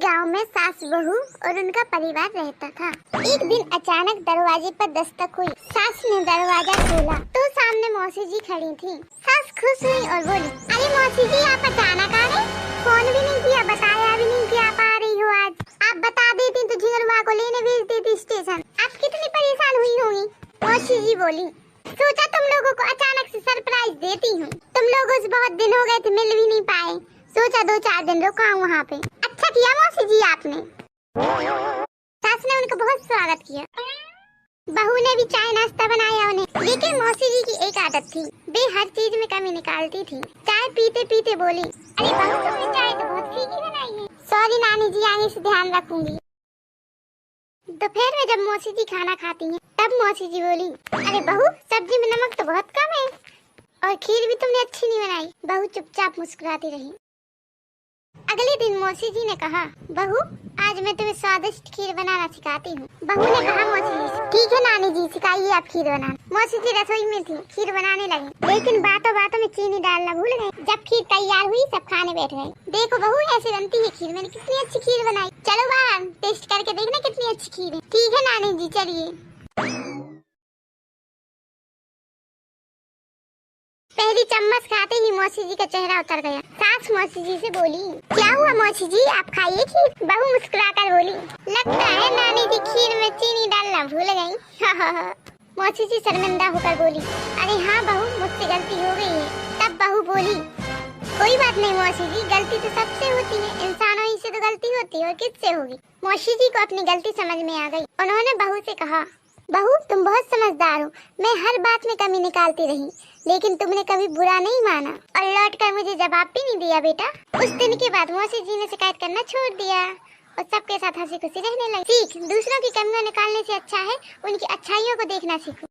गांव में सास बहू और उनका परिवार रहता था। एक दिन अचानक दरवाजे पर दस्तक हुई। सास ने दरवाजा खोला तो सामने मौसी जी खड़ी थी। सास खुश हुई और बोली, अरे मौसी जी, आप अचानक आ गए, फोन भी नहीं किया, बताया भी नहीं कि आप आ रही हो। आज आप बता देती तो झिंगुरवा को लेने भेज देती स्टेशन। आप कितनी परेशान हुई होंगी। मौसी जी बोली, सोचा तुम लोगों को अचानक से सरप्राइज देती हूँ। तुम लोगों से बहुत दिन हो गए थे, मिल भी नहीं पाए, सोचा 2-4 दिन रुका वहाँ पे। अच्छा किया मौसी जी आपने। सास ने उनका बहुत स्वागत किया। बहू ने भी चाय नाश्ता बनाया उन्हें। लेकिन मौसी जी की एक आदत थी, वे हर चीज में कमी निकालती थी। चाय पीते पीते बोली, अरे बहू, तुमने चाय तो बहुत फीकी बनाई है। सॉरी नानी जी, आगे से ध्यान रखूंगी। दोपहर में जब मौसी जी खाना खाती हैं, तब मौसी जी बोली, अरे बहू, सब्जी में नमक तो बहुत कम है और खीर भी तुमने अच्छी नहीं बनाई। बहू चुपचाप मुस्कुराती रही। अगले दिन मौसी जी ने कहा, बहू, आज मैं तुम्हें स्वादिष्ट खीर बनाना सिखाती हूँ। बहू ने कहा, मौसी जी ठीक है नानी जी, सिखाइए आप खीर बनाना। मौसी जी रसोई में थी, खीर बनाने लगी, लेकिन बातों बातों में चीनी डालना भूल गए। जब खीर तैयार हुई, सब खाने बैठ गए। देखो बहू, ऐसे बनती है खीर, मैंने कितनी अच्छी खीर बनाई। चलो बाहर टेस्ट करके देखना कितनी अच्छी खीर है। ठीक है नानी जी, चलिए। पहली चम्मच खाते ही मौसी जी का चेहरा उतर गया। सास मौसी जी से बोली, क्या हुआ मौसी जी, आप खाइए खीर। बहू मुस्कुराकर बोली, लगता है नानी जी खीर में चीनी डालना भूल गई। मौसी जी शर्मिंदा होकर बोली, अरे हाँ बहू, मुझसे गलती हो गई है। तब बहू बोली, कोई बात नहीं मौसी जी, गलती तो सबसे होती है, इंसानों ही से तो गलती होती है और किससे होगी। मौसी जी को अपनी गलती समझ में आ गई। उन्होंने बहू से कहा, बहू तुम बहुत समझदार हो, मैं हर बात में कमी निकालती रही, लेकिन तुमने कभी बुरा नहीं माना और लौट कर मुझे जवाब भी नहीं दिया। बेटा, उस दिन के बाद मौसी जी ने शिकायत करना छोड़ दिया और सबके साथ हंसी खुशी रहने लगी। सीख, दूसरों की कमियां निकालने से अच्छा है उनकी अच्छाइयों को देखना सीखो।